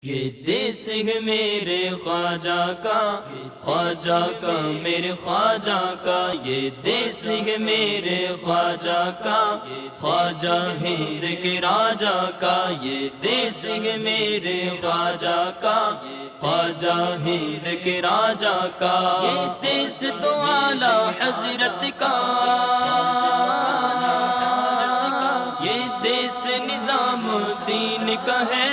یہ دیس ہے میرے خواجہ کا، خواجہ کا میرے خواجہ کا، یہ دیس ہے میرے خواجہ کا، خواجہ ہند کے راجا کا، یہ دیس ہے میرے خواجہ کا، خواجہ ہند کے راجا کا، یہ دیس تو اعلی حضرت کا، یہ دیس نظام الدین کا ہے،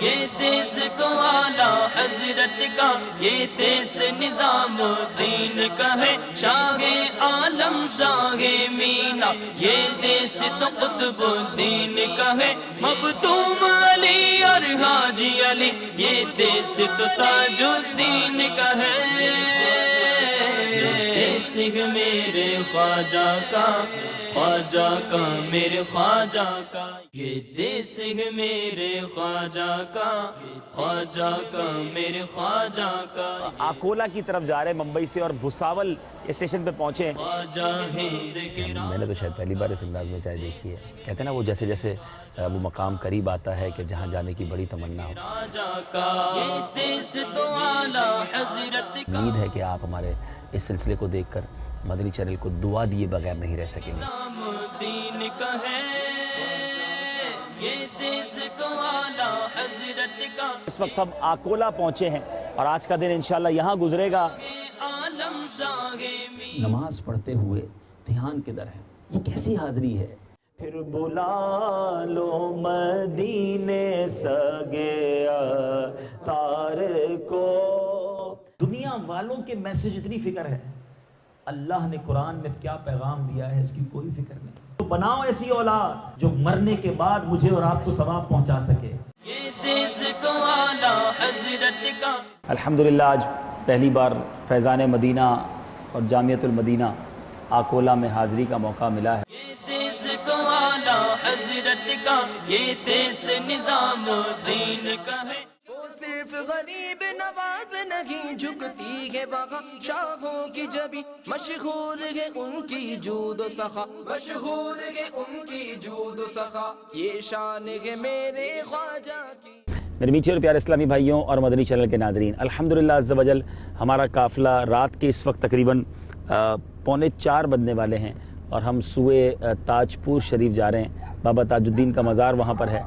یہ دیس تو اعلی حضرت کا، یہ دیس نظام الدین کا ہے، شاہ عالم شاہ مینا، یہ دیس تو قطب الدین کا ہے، مختوم علی اور حاجی علی، یہ دیس تو تاج الدین کا ہے، دیس ہے میرے خواجہ کا، خواجہ کا میرے خواجہ کا، یہ دیس ہے میرے خواجہ کا، خواجہ کا میرے خواجہ کا، آکولا کی طرف جا رہے ہیں ممبئی سے اور بھساول اسٹیشن پہ پہنچے ہیں۔ خواجہ ہند کے میں نے تو شاید پہلی بار اس انداز میں چائے دیکھی ہے۔ کہتے ہیں نا وہ جیسے جیسے وہ مقام قریب آتا ہے کہ جہاں جانے کی بڑی تمنا ہو۔ راجا کا، یہ دیس تو اعلی حضرت کا، امید ہے کہ آپ ہمارے اس سلسلے کو دیکھ کر مدنی چینل کو دعا دیے بغیر نہیں رہ سکیں گے۔ نظام الدین کا ہے، یہ دیس تو اعلی حضرت کا، اس وقت ہم آکولا پہنچے ہیں اور آج کا دن انشاءاللہ یہاں گزرے گا۔ عالم شاہ مینا، نماز پڑھتے ہوئے دھیان کدھر ہے؟ یہ کیسی حاضری ہے؟ پھر بلا لو مدینے سگیا تار کو۔ دنیا والوں کے میسج اتنی فکر ہے، اللہ نے قرآن میں کیا پیغام دیا ہے اس کی کوئی فکر نہیں۔ تو بناؤ ایسی اولاد جو مرنے کے بعد مجھے اور آپ کو ثواب پہنچا سکے۔ یہ دیس تو اعلی حضرت کا، الحمدللہ آج پہلی بار فیضان مدینہ اور جامعۃ المدینہ آکولا میں حاضری کا موقع ملا ہے۔ یہ دیس تو اعلی حضرت کا، یہ دیس نظام الدین کا ہے، وہ صرف غریب نواز نہیں، جھکتی ہے وہاں شاہوں کی جبی، مشہور ہے ان کی جود و سخا، مشہور ہے ان کی جود و سخا، یہ شان ہے میرے خواجہ کی۔ میرے میٹھے اور پیارے اسلامی بھائیوں اور مدنی چینل کے ناظرین، الحمدللہ عز و جل ہمارا قافلہ رات کے اس وقت تقریباً 3:45 بجنے والے ہیں اور ہم سوئے تاج پور شریف جا رہے ہیں۔ بابا تاج الدین کا مزار وہاں پر ہے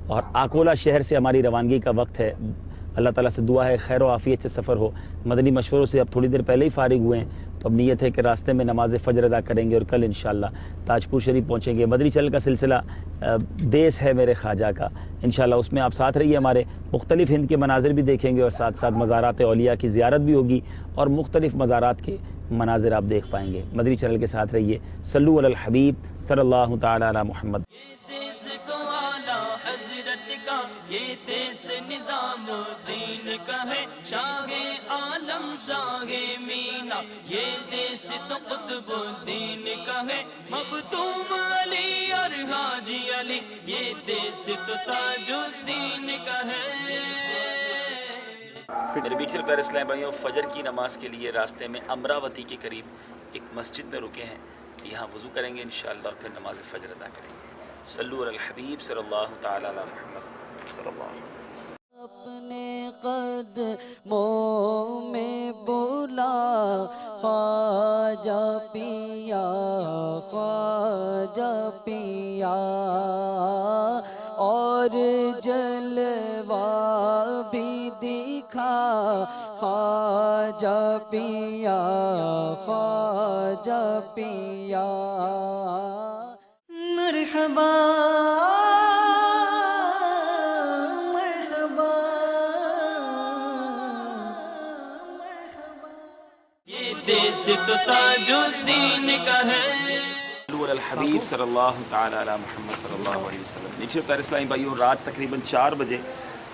اور آکولا شہر سے ہماری روانگی کا وقت ہے۔ اللہ تعالیٰ سے دعا ہے خیر و عافیت سے سفر ہو۔ مدنی مشوروں سے اب تھوڑی دیر پہلے ہی فارغ ہوئے ہیں، تو اب نیت ہے کہ راستے میں نماز فجر ادا کریں گے اور کل انشاءاللہ تاج پور شریف پہنچیں گے۔ مدنی چینل کا سلسلہ دیس ہے میرے خواجہ کا، انشاءاللہ اس میں آپ ساتھ رہیے، ہمارے مختلف ہند کے مناظر بھی دیکھیں گے اور ساتھ ساتھ مزارات اولیاء کی زیارت بھی ہوگی اور مختلف مزارات کے مناظر آپ دیکھ پائیں گے۔ مدنی چینل کے ساتھ رہیے۔ صلو علی الحبیب صلی اللہ تعالی علی محمد۔ یہ دیس تو اعلی حضرت کا، یہ دیس نظام الدین کا ہے، شاہ عالم شاہ مینا، یہ دیس تو قطب الدین کا ہے، مختوم علی اور حاجی علی، یہ دیس تو تاج الدین کا ہے۔ میرے میٹھے اور پیارے اسلامی بھائیوں، فجر کی نماز کے لیے راستے میں امراوتی کے قریب ایک مسجد میں رکے ہیں، یہاں وضو کریں گے انشاءاللہ اور پھر نماز فجر ادا کریں گے۔ صلو علی الحبیب صلی اللہ تعالی علی محمد صلی اللہ علیہ وسلم۔ اپنے قدموں میں بولا خواجہ پیا، خواجہ پیا، اور جلوہ بھی دکھا خواجہ پیا، خواجہ پیا، مرحبا دیس تو تاج الدین کا ہے۔ صلو علی الحبیب صلی اللہ تعالی علی محمد صلی اللہ علیہ وسلم۔ نیچے پیارے اسلامی بھائیوں، رات تقریباً 4 بجے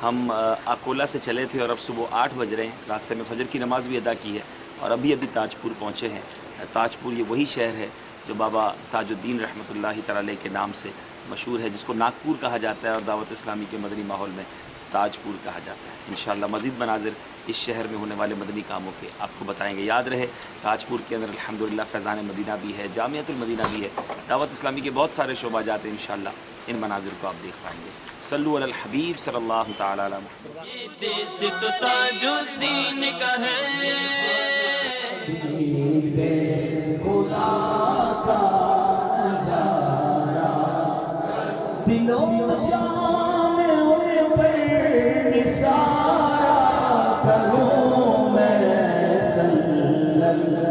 ہم آکولا سے چلے تھے اور اب صبح 8 بج رہے ہیں۔ راستے میں فجر کی نماز بھی ادا کی ہے اور ابھی تاج پور پہنچے ہیں۔ تاج پور یہ وہی شہر ہے جو بابا تاج الدین رحمۃ اللہ تعالی کے نام سے مشہور ہے، جس کو ناگپور کہا جاتا ہے اور دعوت اسلامی کے مدنی ماحول میں تاج پور کہا جاتا ہے۔ انشاءاللہ مزید مناظر اس شہر میں ہونے والے مدنی کاموں کے آپ کو بتائیں گے۔ یاد رہے تاج پور کے اندر الحمدللہ فیضان مدینہ بھی ہے، جامعۃ المدینہ بھی ہے، دعوت اسلامی کے بہت سارے شعبہ جات ہیں انشاءاللہ۔ ان مناظر کو آپ دیکھ پائیں گے. صلو علی الحبیب صلی اللہ تعالی علیہ وسلم. یہ دیس تو تاج الدین کا ہے. دلوں جان ان پر نثارا کروں میں صلی اللہ علیہ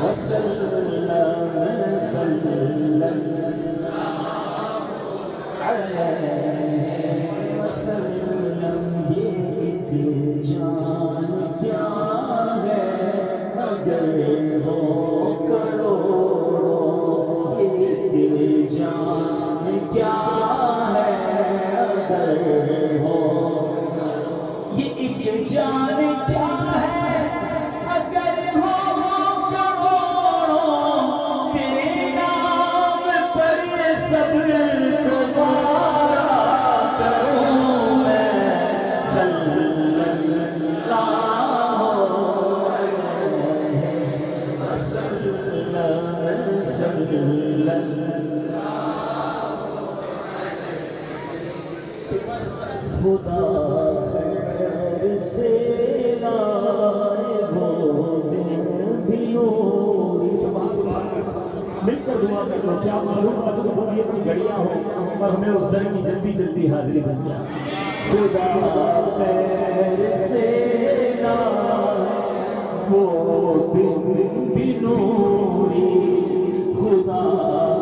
وسلم صلی اللہ علیہ وسلم. یہ ایک جان کیا ہے اگر ہو کروڑوں، یہ جان کیا ہے اگر ہو، یہ ایک جان کیا ہے اگر ہو کروڑوں، تیرے نام پر سب کو وارا کروں میں صلی اللہ علیہ وسلم صلی اللہ. خدا خیر سے لائے وہ دن بھی نوری. مل کر دعا کر لو، کیا معلوم آج کو ہوگی اپنی گھڑیاں ہو اور ہمیں اس در کی جلدی جلدی حاضری بن جائے. خدا خیر سے لائے وہ دن بھی نوری، خدا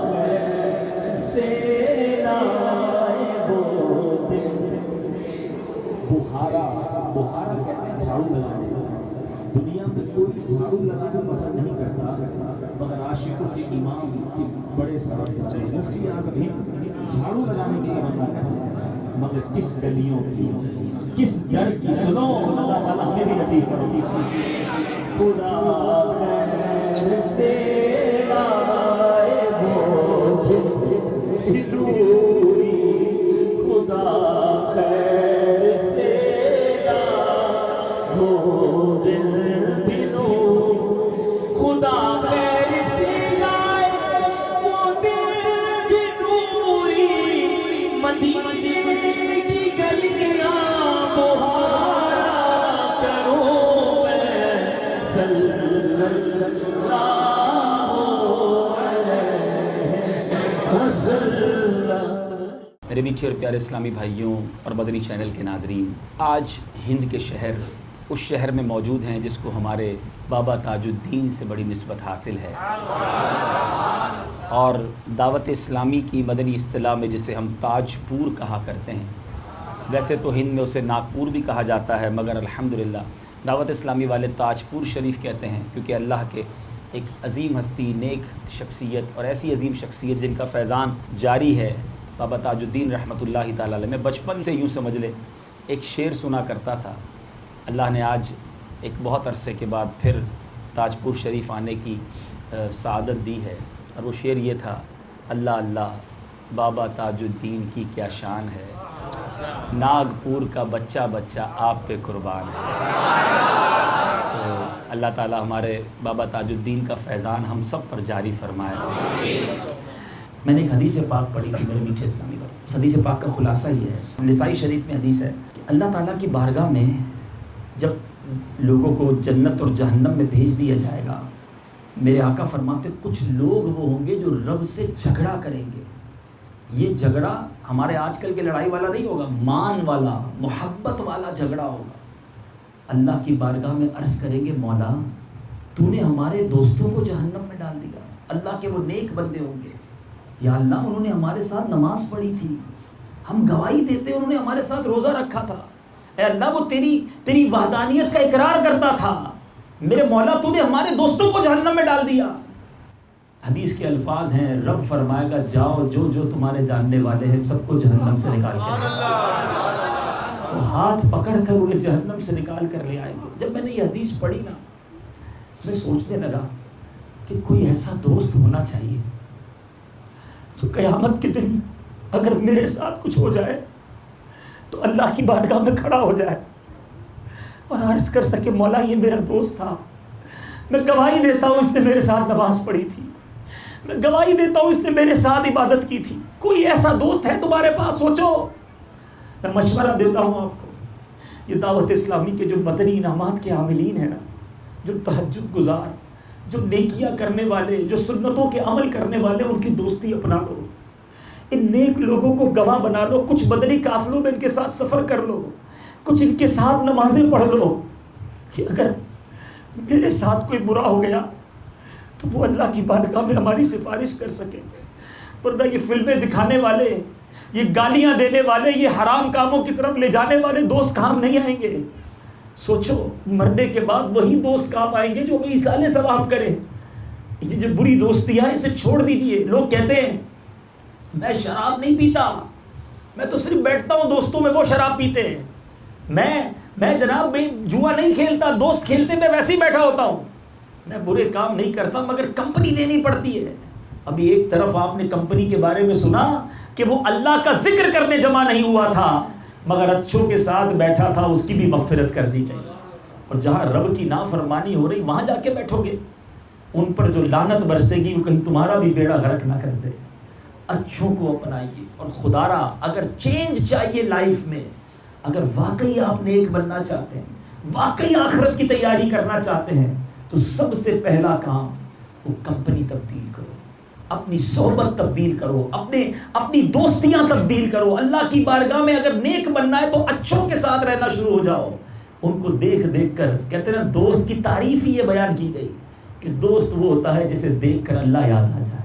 خیر سے لائے وہ دن. بخارا کہتے ہیں جھاڑو لگانے کا. دنیا میں کوئی جھاڑو لگانا پسند نہیں کرتا مگر عاشقوں کے امام کے بڑے سرور مفتی اعظم ہند جھاڑو لگانے کی تمنا کرتے ہیں، مگر کس گلیوں کی کس در کی سنو. اللہ تعالیٰ ہمیں بھی نصیب کرو. خدا خیر سے لائے وہ دن نوری، خدا خیر سے لائے وہ دن بھی نور، خدا خیر سے لائے وہ دن بھی نوری. مدینے کی گلیاں بہارا کروں میں صلی اللہ علیہ وسلم. میرے میٹھے اور پیارے اسلامی بھائیوں اور مدنی چینل کے ناظرین، آج ہند کے شہر اس شہر میں موجود ہیں جس کو ہمارے بابا تاج الدین سے بڑی نسبت حاصل ہے، اور دعوت اسلامی کی مدنی اصطلاح میں جسے ہم تاج پور کہا کرتے ہیں. ویسے تو ہند میں اسے ناگپور بھی کہا جاتا ہے، مگر الحمدللہ دعوت اسلامی والے تاج پور شریف کہتے ہیں، کیونکہ اللہ کے ایک عظیم ہستی، نیک شخصیت اور ایسی عظیم شخصیت جن کا فیضان جاری ہے، بابا تاج الدین رحمۃ اللہ تعالیٰ علیہ. میں بچپن سے یوں سمجھ لے ایک شعر سنا کرتا تھا. اللہ نے آج ایک بہت عرصے کے بعد پھر تاج پور شریف آنے کی سعادت دی ہے، اور وہ شعر یہ تھا: اللہ اللہ بابا تاج الدین کی کیا شان ہے، ناگپور کا بچہ بچہ آپ پہ قربان ہے. تو اللہ تعالیٰ ہمارے بابا تاج الدین کا فیضان ہم سب پر جاری فرمائے. میں نے ایک حدیث پاک پڑھی تھی میرے میٹھے اسلامی بھائی. اس حدیث پاک کا خلاصہ یہ ہے، نسائی شریف میں حدیث ہے کہ اللہ تعالیٰ کی بارگاہ میں جب لوگوں کو جنت اور جہنم میں بھیج دیا جائے گا، میرے آقا فرماتے کچھ لوگ وہ ہوں گے جو رب سے جھگڑا کریں گے. یہ جھگڑا ہمارے آج کل کے لڑائی والا نہیں ہوگا، مان والا، محبت والا جھگڑا ہوگا. اللہ کی بارگاہ میں عرض کریں گے مولا تو نے ہمارے دوستوں کو جہنم میں ڈال دیا. اللہ کے وہ نیک بندے ہوں گے، یا اللہ انہوں نے ہمارے ساتھ نماز پڑھی تھی، ہم گواہی دیتے انہوں نے ہمارے ساتھ روزہ رکھا تھا، اے اللہ وہ تیری وحدانیت کا اقرار کرتا تھا، میرے مولا تو نے ہمارے دوستوں کو جہنم میں ڈال دیا. حدیث کے الفاظ ہیں، رب فرمائے گا جاؤ جو جو تمہارے جاننے والے ہیں سب کو جہنم سے نکال کے تو ہاتھ پکڑ کر انہیں جہنم سے نکال کر لے آئیں گے. جب میں نے یہ حدیث پڑھی نا، میں سوچنے لگا کہ کوئی ایسا دوست ہونا چاہیے جو قیامت کے دن اگر میرے ساتھ کچھ ہو جائے تو اللہ کی بارگاہ میں کھڑا ہو جائے اور عرض کر سکے مولا یہ میرا دوست تھا، میں گواہی دیتا ہوں اس نے میرے ساتھ نماز پڑھی تھی، میں گواہی دیتا ہوں اس نے میرے ساتھ عبادت کی تھی. کوئی ایسا دوست ہے تمہارے پاس؟ سوچو. میں مشورہ دیتا ہوں آپ کو, یہ دعوت اسلامی کے جو مدنی انعامات کے عاملین ہیں نا, جو تہجد گزار, جو نیکیاں کرنے والے, جو سنتوں کے عمل کرنے والے, ان کی دوستی اپنا لو. ان نیک لوگوں کو گواہ بنا لو. کچھ مدنی قافلوں میں ان کے ساتھ سفر کر لو, کچھ ان کے ساتھ نمازیں پڑھ لو, کہ اگر میرے ساتھ کوئی برا ہو گیا تو وہ اللہ کی بارگاہ میں ہماری سفارش کر سکیں. ورنہ یہ فلمیں دکھانے والے, یہ گالیاں دینے والے, یہ حرام کاموں کی طرف لے جانے والے دوست کام نہیں آئیں گے. سوچو, مرنے کے بعد وہی دوست کام آئیں گے جو ہمیں ایصال ثواب کریں. یہ جو بری دوستیاں اسے چھوڑ دیجئے. لوگ کہتے ہیں میں شراب نہیں پیتا, میں تو صرف بیٹھتا ہوں دوستوں میں, وہ شراب پیتے ہیں. میں جناب میں جوا نہیں کھیلتا, دوست کھیلتے میں ویسے ہی بیٹھا ہوتا ہوں. میں برے کام نہیں کرتا مگر کمپنی دینی پڑتی ہے. ابھی ایک طرف آپ نے کمپنی کے بارے میں سنا کہ وہ اللہ کا ذکر کرنے جمع نہیں ہوا تھا مگر اچھوں کے ساتھ بیٹھا تھا, اس کی بھی مغفرت کر دی گئی. اور جہاں رب کی نافرمانی ہو رہی وہاں جا کے بیٹھو گے, ان پر جو لعنت برسے گی وہ کہیں تمہارا بھی بیڑا غرق نہ کر دے. اچھوں کو اپنائیے. اور خدا را اگر چینج چاہیے لائف میں, اگر واقعی آپ نیک بننا چاہتے ہیں, واقعی آخرت کی تیاری کرنا چاہتے ہیں, تو سب سے پہلا کام وہ کمپنی تبدیل کرو, اپنی صحبت تبدیل کرو, اپنی دوستیاں تبدیل کرو. اللہ کی بارگاہ میں اگر نیک بننا ہے تو اچھوں کے ساتھ رہنا شروع ہو جاؤ. ان کو دیکھ دیکھ کر, کہتے ہیں نا دوست کی تعریف ہی یہ بیان کی گئی کہ دوست وہ ہوتا ہے جسے دیکھ کر اللہ یاد آ جائے.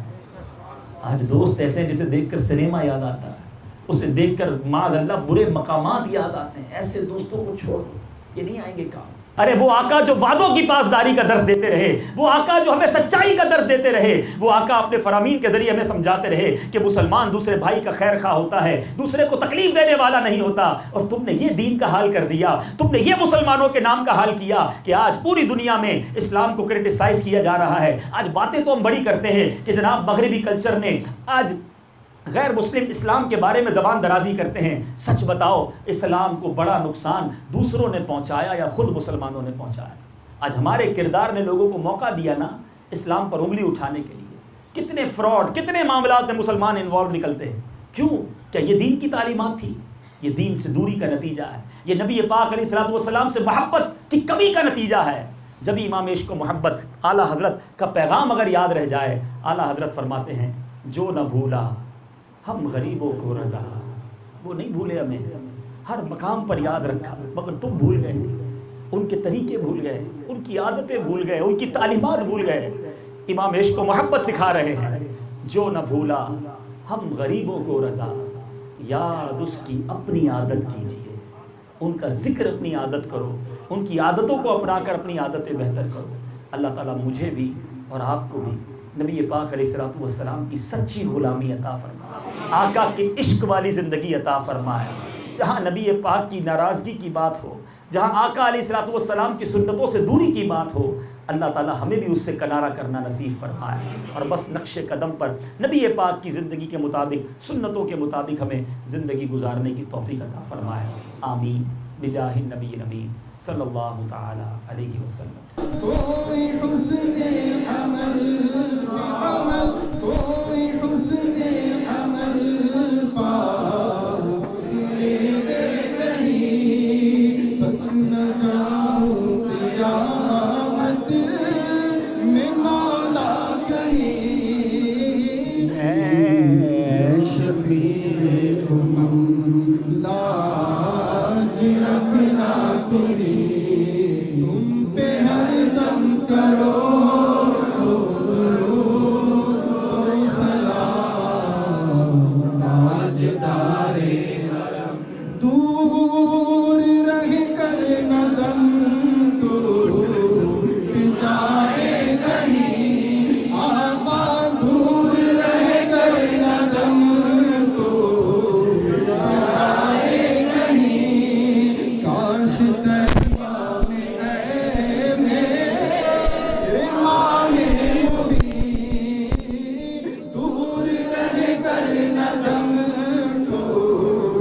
آج دوست ایسے ہیں جسے دیکھ کر سنیما یاد آتا ہے, اسے دیکھ کر معاذ اللہ برے مقامات یاد آتے ہیں. ایسے دوستوں کو چھوڑ دو, یہ نہیں آئیں گے کام. ارے وہ آقا جو وعدوں کی پاسداری کا درس دیتے رہے, وہ آقا جو ہمیں سچائی کا درس دیتے رہے, وہ آقا اپنے فرامین کے ذریعے ہمیں سمجھاتے رہے کہ مسلمان دوسرے بھائی کا خیر خواہ ہوتا ہے, دوسرے کو تکلیف دینے والا نہیں ہوتا. اور تم نے یہ دین کا حال کر دیا, تم نے یہ مسلمانوں کے نام کا حال کیا کہ آج پوری دنیا میں اسلام کو کرٹیسائز کیا جا رہا ہے. آج باتیں تو ہم بڑی کرتے ہیں کہ جناب مغربی کلچر نے آج غیر مسلم اسلام کے بارے میں زبان درازی کرتے ہیں. سچ بتاؤ, اسلام کو بڑا نقصان دوسروں نے پہنچایا یا خود مسلمانوں نے پہنچایا؟ آج ہمارے کردار نے لوگوں کو موقع دیا نا اسلام پر انگلی اٹھانے کے لیے. کتنے فراڈ, کتنے معاملات میں مسلمان انوالو نکلتے ہیں. کیوں؟ کیا یہ دین کی تعلیمات تھی؟ یہ دین سے دوری کا نتیجہ ہے. یہ نبی پاک علیہ الصلوۃ والسلام سے محبت کی کمی کا نتیجہ ہے. جب امام عشق و محبت اعلیٰ حضرت کا پیغام اگر یاد رہ جائے, اعلیٰ حضرت فرماتے ہیں جو نہ بھولا ہم غریبوں کو رضا. وہ نہیں بھولے ہمیں, ہر مقام پر یاد رکھا مگر تم بھول گئے. ان کے طریقے بھول گئے, ان کی عادتیں بھول گئے, ان کی تعلیمات بھول گئے. امام عشق و محبت سکھا رہے ہیں جو نہ بھولا ہم غریبوں کو رضا, یاد اس کی اپنی عادت کیجیے. ان کا ذکر اپنی عادت کرو, ان کی عادتوں کو اپنا کر اپنی عادتیں بہتر کرو. اللہ تعالیٰ مجھے بھی اور آپ کو بھی نبی پاک علیہ الصلوۃ والسلام کی سچی غلامی عطا فرمائے, آقا کی عشق والی زندگی عطا فرمائے. جہاں نبی پاک کی ناراضگی کی بات ہو, جہاں آقا علیہ الصلوۃ والسلام کی سنتوں سے دوری کی بات ہو, اللہ تعالیٰ ہمیں بھی اس سے کنارہ کرنا نصیب فرمائے. اور بس نقش قدم پر نبی پاک کی زندگی کے مطابق, سنتوں کے مطابق ہمیں زندگی گزارنے کی توفیق عطا فرمائے. آمین بجاہ النبی نبی صلی اللہ تعالی علیہ وسلم. کوئی حسن عمل کوئی حسن عمل پاس میرے کہیں بس نہ جاؤں قیامت میں مولا کہیں. اے شفیع امم لاج رکھنا تمہیں, تم پہ ہر دم کرو سلام تاجدار حرم. دور رہ کر نہ دم ٹوٹ جائے کہیں, آقا دور رہ کر نہ دم ٹوٹ جائے کہیں. کاش دور رہ کر نہ دم ٹوٹ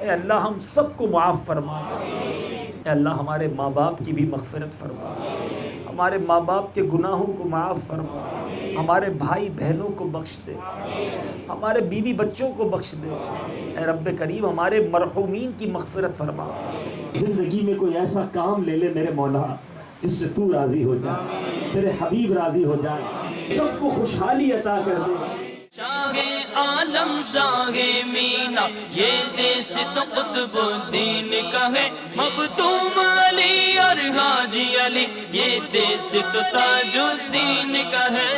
اے اللہ ہم سب کو معاف فرما، اے اللہ ہمارے ماں باپ کی بھی مغفرت فرما، ہمارے ماں باپ کے گناہوں کو معاف فرما، ہمارے بھائی بہنوں کو بخش دے، ہمارے بیوی بچوں کو بخش دے، اے رب کریم ہمارے مرحومین کی مغفرت فرما۔ زندگی میں کوئی ایسا کام لے لے میرے مولا جس سے تو راضی ہو جائے، تیرے حبیب راضی ہو جائے، سب کو خوشحالی عطا کر دے۔ شاہ عالم شاہ مینا یہ دیس تو قطب الدین کا ہے، مختوم علی اور حاجی علی یہ دیس تو تاج الدین کا ہے،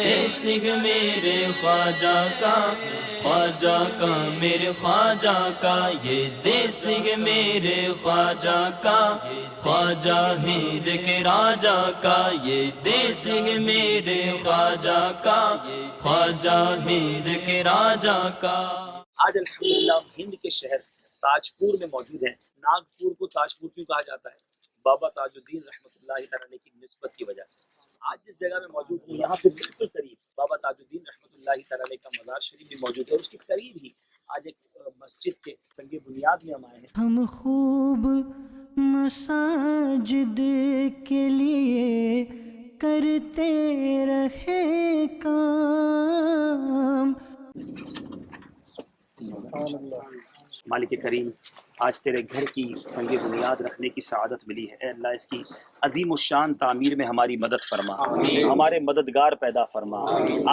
دیس ہے میرے خواجہ کا، خواجہ کا میرے خواجہ کا، یہ دیس ہے میرے خواجہ کا، خواجہ ہند کے راجہ کا، یہ دیس ہے میرے خواجہ کا، خواجہ ہند کے راجہ کا۔ آج الحمدللہ ہند کے شہر تاجپور میں موجود ہیں۔ ناگپور کو تاجپور کیوں کہا جاتا ہے؟ بابا تاج الدین رحمۃ اللہ تعالی کی نسبت کی وجہ سے۔ آج جس جگہ میں موجود ہوں یہاں سے بالکل قریب بابا تاج الدین رحمۃ اللہ تعالی کا مزار شریف بھی موجود ہے، اور اس کے قریب ہی آج ایک مسجد کے سنگ بنیاد میں ہم آئے ہیں۔ ہم خوب مساجد کے لیے کرتے رہے کام۔ مالک کریم آج تیرے گھر کی سنگ بنیاد رکھنے کی سعادت ملی ہے، اے اللہ اس کی عظیم الشان تعمیر میں ہماری مدد فرما، ہمارے مددگار پیدا فرما،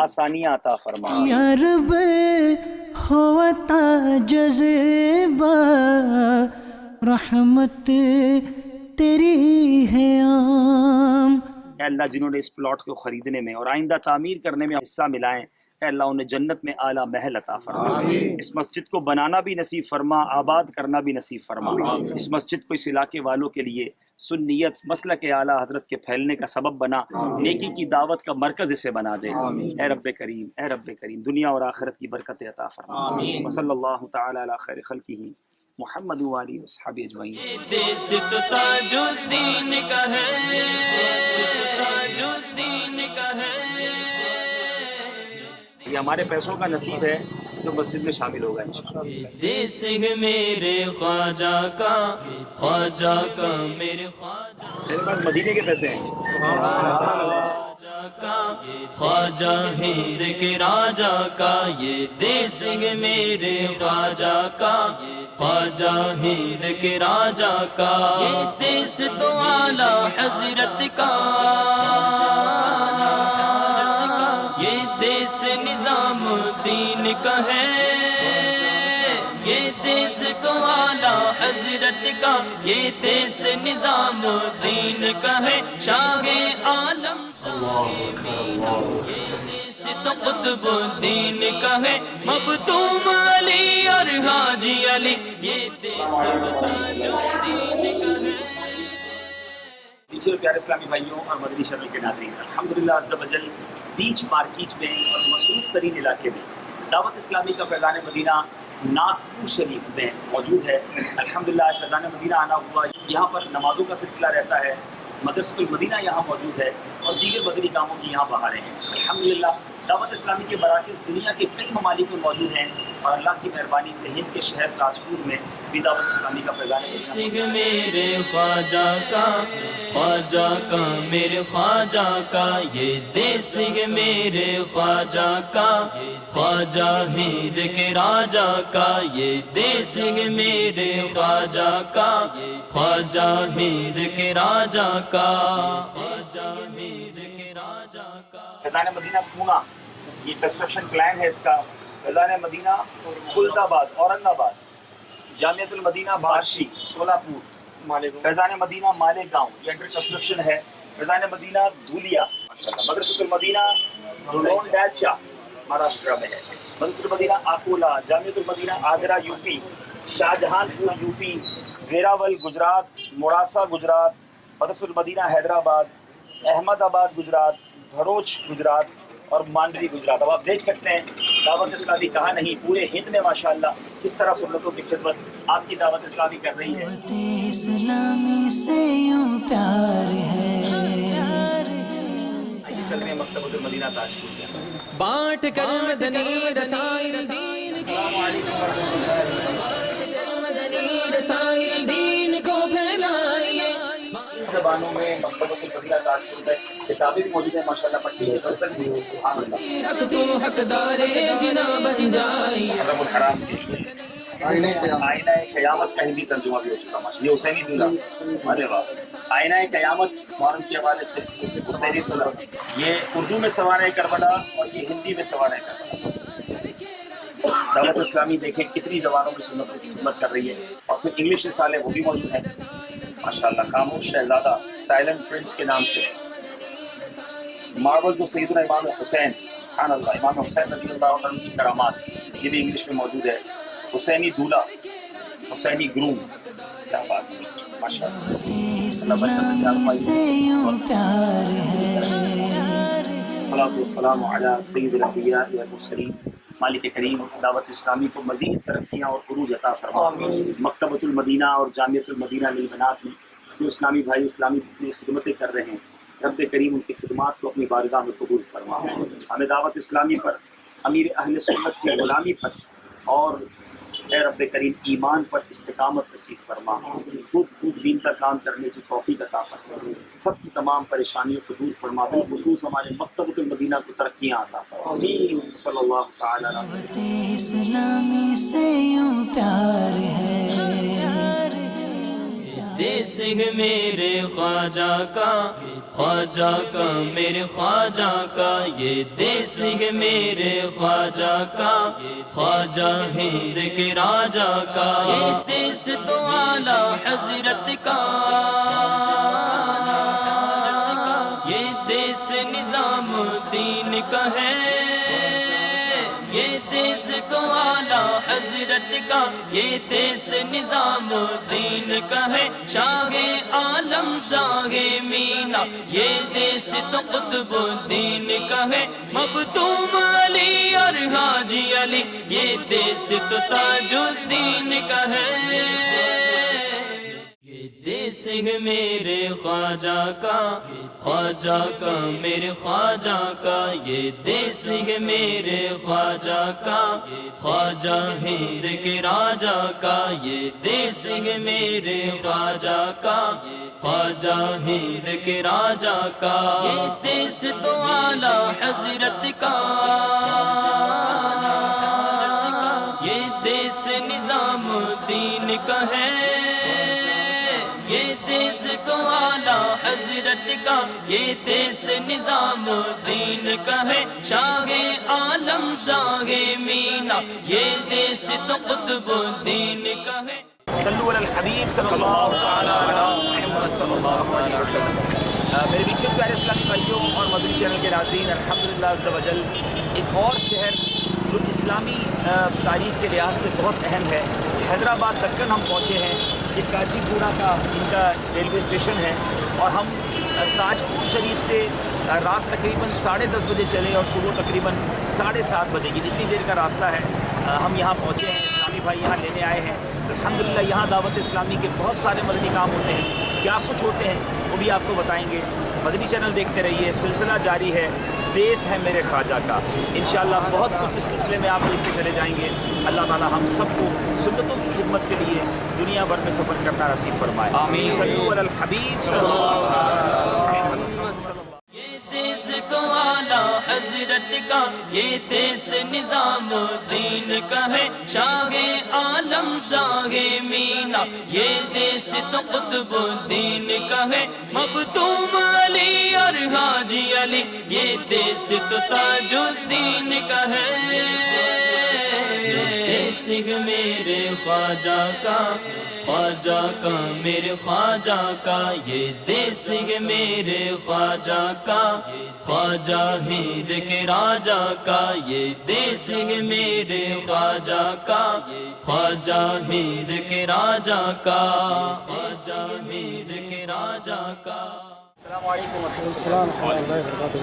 آسانیاں عطا فرما۔ یا رب ہو عطا جذبہ رحمت تیری ہے عام۔ اے اللہ جنہوں نے اس پلاٹ کو خریدنے میں اور آئندہ تعمیر کرنے میں حصہ ملائیں، اے اللہ انہیں جنت میں اعلیٰ محل عطا فرما۔ اس مسجد کو بنانا بھی نصیب فرما، آباد کرنا بھی نصیب فرما۔ اس مسجد کو اس علاقے والوں کے لیے سنیت مسلک اعلیٰ حضرت کے پھیلنے کا سبب بنا، نیکی کی دعوت کا مرکز اسے بنا دے۔ اے رب کریم، اے رب کریم دنیا اور آخرت کی برکت عطا فرما۔ وصلی اللہ تعالی علی خیر خلقہ محمد و آلہ وصحبہ اجمعین۔ یہ دیس تو تاج الدین کا ہے، تاج الدین کا ہے۔ یہ ہمارے پیسوں کا نصیب ہے جو مسجد میں شامل ہوگا انشاءاللہ۔ دیس ہے میرے خواجہ کا، خواجہ کا میرے خواجہ میرے پاس مدینے کے پیسے ہیں۔ کا، خواجہ ہند کے راجہ کا، یہ دیس ہے میرے خواجہ کا، خواجہ ہند کے راجہ کا، یہ دیس تو اعلیٰ حضرت کا، یہ دیس نظام الدین کا ہے، یہ دیس تو اعلیٰ حضرت کا، یہ دیس نظام الدین کا ہے، شاہ عالم یہ دیس تو قطب الدین کا ہے، مختوم علی اور حاجی علی یہ دیس تو تاج الدین کا ہے۔ پیچھے پیارے اسلامی بھائیوں اور مدنی چینل کے ناظرین، الحمدللہ عز و جل بیچ مارکیٹ میں اور مصروف ترین علاقے میں دعوت اسلامی کا فیضان مدینہ ناگپور شریف میں موجود ہے۔ الحمدللہ آج فیضان مدینہ آنا ہوا، یہاں پر نمازوں کا سلسلہ رہتا ہے، مدرسۃ المدینہ یہاں موجود ہے اور دیگر مدنی کاموں کی یہاں بہاریں ہیں۔ الحمدللہ دعوت اسلامی کے مراکز دنیا کے کئی ممالک میں موجود ہیں، اور اللہ کی مہربانی سے ہند کے شہر تاجپور میں بھی دعوت اسلامی کا فیضان سنگ میرے خواجہ کا، خواجہ کا میرے خواجہ کا، یہ دیس ہے میرے خواجہ کا، خواجہ ہند کے راجہ کا، یہ دیس ہے میرے خواجہ کا، خواجہ ہند کے راجہ کا، خواجہ ہند کے راجہ کا۔ فیضان مدینہ پونا یہ کنسٹرکشن پلان ہے اس کا۔ فیضان مدینہ خلد آباد اورنگ آباد، جامعۃ المدینہ بارشی سولاپور، فیضان مدینہ مالیگاؤں یہ انڈر کنسٹرکشن ہے، فیضان مدینہ دھولیا مدرسۃ المدینہ رونڈاچا مہاراشٹرا میں ہے، مدرسۃ المدینہ آکولا، جامعۃ المدینہ آگرہ یو پی، شاہجہان پور یو پی، ویراول گجرات، موڑاسا گجرات، مدرسۃ المدینہ حیدرآباد، احمد آباد گجرات، بھروچ گجرات اور مانڈوی گجرات۔ اب آپ دیکھ سکتے ہیں دعوت اسلامی کہاں نہیں، پورے ہند میں ماشاءاللہ کس طرح سنتوں کی خدمت آپ کی دعوت اسلامی کر رہی ہے۔ اسلامی سے یوں پیار ہے، چل رہی ہے مکتبۃ المدینہ تاجپور کے اندر. بانٹ کر مدنی رسائل دین دین کو پھیلائیے. زبانوں میں مکتبۃ المدینہ تاجپور میں کتابیں بھی موجود ہیں ماشاءاللہ پڑھی ہے. سبحان اللہ. حق تو حقدار جنا بن جائیے. حرم الحرام کے لیے آئینہ قیامت کا ہندی ترجمہ بھی ہو چکا ماشاءاللہ. یہ حسینی دولہ. ارے واہ. آئینہ قیامت محرم کے حوالے سے حسینی دولہ. یہ اردو میں سوانح کربلا اور یہ ہندی میں سوانح کربلا. دعوت اسلامی دیکھیں کتنی زبانوں میں سنتوں کی خدمت کر رہی ہے. اور پھر انگلش رسالے وہ بھی موجود ہیں ماشاءاللہ. خاموش شہزادہ سائلنٹ پرنس کے نام سے مارولز و سیدنا امام حسین سبحان اللہ امام حسین رضی اللہ عنہ کی کرامات یہ بھی انگلش میں موجود ہے. حسینی دولہ حسینی گروم. کیا بات ہے ماشاءاللہ. الصلاۃ والسلام علی سید الانبیاء والمرسلین. مالک کریم دعوت اسلامی کو مزید ترقیاں اور عروج عطا فرما. مکتبۃ المدینہ اور جامعۃ المدینہ للبنات میں جو اسلامی بھائی اسلامی خدمتیں کر رہے ہیں رب کریم ان کی خدمات کو اپنی بارگاہ میں قبول فرما. ہمیں دعوت اسلامی پر امیر اہل سنت کی غلامی پر اور اے رب کریم ایمان پر استقامت نصیب فرما. خوب دین کا کام کرنے کی توفیق عطا فرما. سب کی تمام پریشانیوں کو دور فرما. بالخصوص ہمارے مکتبۃ المدینہ کو ترقیاں عطا فرما. صلی اللہ تعالی علیہ اسلامی سے یوں پیار ہے. دیس ہے میرے خواجہ کا میرے خواجہ کا یہ دیس ہے میرے خواجہ کا خواجہ ہند کے راجا کا. یہ دیس تو اعلیٰ حضرت کا یہ دیس نظام الدین کا ہے. یہ دیس تو اعلیٰ حضرت کا یہ دیس نظام الدین کا ہے. شاہ عالم شاہ مینا یہ دیس تو قطب الدین کا ہے. مختوم علی اور حاجی علی یہ دیس تو تاج الدین کا ہے. یہ دیس ہے میرے خواجہ کا میرے خواجہ کا یہ دیس ہے میرے خواجہ کا خواجہ ہند کے راجا کا. یہ دیس ہے میرے خواجہ کا خواجہ ہند کے راجا کا. یہ دیس تو اعلیٰ حضرت کا یہ دیس نظام الدین کا ہے. یہ دیس تو اعلیٰ حضرت کا یہ دیس نظام الدین کا ہے. شاہ عالم شاہ مینا یہ دیس تو قطب الدین کا ہے. صلو علی الحبیب صلی اللہ تعالی علی محمد صلی اللہ علیہ وسلم. میرے پیچھے پیارے اسلامی بھائیوں اور مدنی چینل کے ناظرین الحمدللہ عز و جل ایک اور شہر جو اسلامی تاریخ کے لحاظ سے بہت اہم ہے حیدرآباد دکن ہم پہنچے ہیں. یہ کاچی پورہ کا ان کا ریلوے اسٹیشن ہے اور ہم تاجپور شریف سے رات تقریباً 10:30 بجے چلے اور صبح تقریباً 7:30 بجے یہ جتنی دیر کا راستہ ہے ہم یہاں پہنچے ہیں. اسلامی بھائی یہاں لینے آئے ہیں. الحمدللہ یہاں دعوت اسلامی کے بہت سارے مدنی کام ہوتے ہیں. کیا کچھ ہوتے ہیں وہ بھی آپ کو بتائیں گے. مدنی چینل دیکھتے رہیے. سلسلہ جاری ہے دیس ہے میرے خواجہ کا. انشاءاللہ بہت کچھ اس سلسلے میں آپ دیکھتے چلے جائیں گے. اللہ تعالی ہم سب کو سنتوں کی خدمت کے لیے دنیا بھر میں سفر کرنا نصیب فرمائے. آمین. صلو علی الحبیب صلی اللہ علیہ وسلم. یہ دیس تو اعلیٰ حضرت کا یہ دیس نظام الدین کا ہے. شاہ عالم شاہ مینا یہ دیس تو قطب الدین کا ہے. مختوم علی اور حاجی علی یہ دیس تو تاج الدین کا ہے. دیس ہے میرے خواجہ کا میرے خواجہ کا یہ دیس ہے میرے خواجہ کا خواجہ ہند کے راجا کا. یہ دیس ہے میرے خواجہ کا خواجہ ہند کے راجا کا خواجہ ہند کے راجا کا. السلام علیکم ورحمۃ اللہ وبرکاتہ.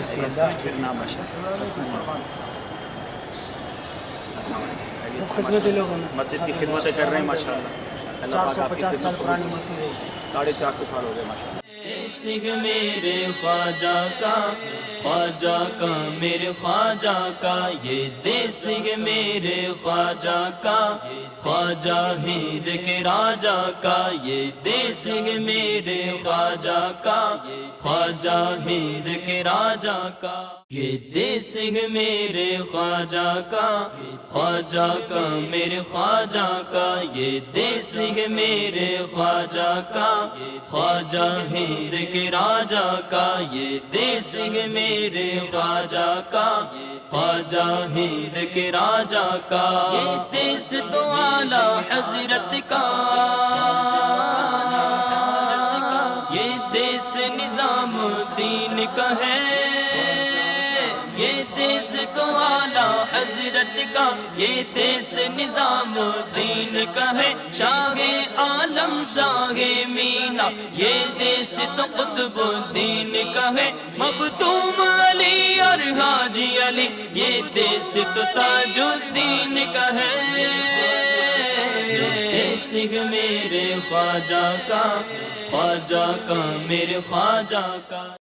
مسجد کی خدمتیں کر رہے ہیں ماشاءاللہ. 450 سال پرانی مسجد ہے. 450 سال ہو گئے ماشاءاللہ. دیس دیس ہے میرے خواجہ کا، خواجہ کا میرے خواجہ کا، یہ دیس ہے میرے خواجہ کا، خواجہ ہند کے راجا کا، یہ دیس ہے میرے خواجہ کا، خواجہ ہند کے راجا کا، یہ دیس ہے میرے خواجہ کا، خواجہ کا میرے خواجہ کا، یہ دیس ہے میرے خواجہ کا، خواجہ ہند کے راجا کا، یہ دیس ہے میرے خواجہ کا، خواجہ ہند کے راجا کا، یہ دیس تو اعلی حضرت کا، یہ دیس نظام الدین کا ہے، یہ دیس تو اعلی حضرت کا، یہ دیس نظام الدین کا ہے، شاہ عالم شاہ مینا، یہ دیس تو قطب الدین کا ہے، مختوم علی اور حاجی علی، یہ دیس تو تاج الدین کا ہے، دیس ہے میرے خواجہ کا، خواجہ کا میرے خواجہ کا۔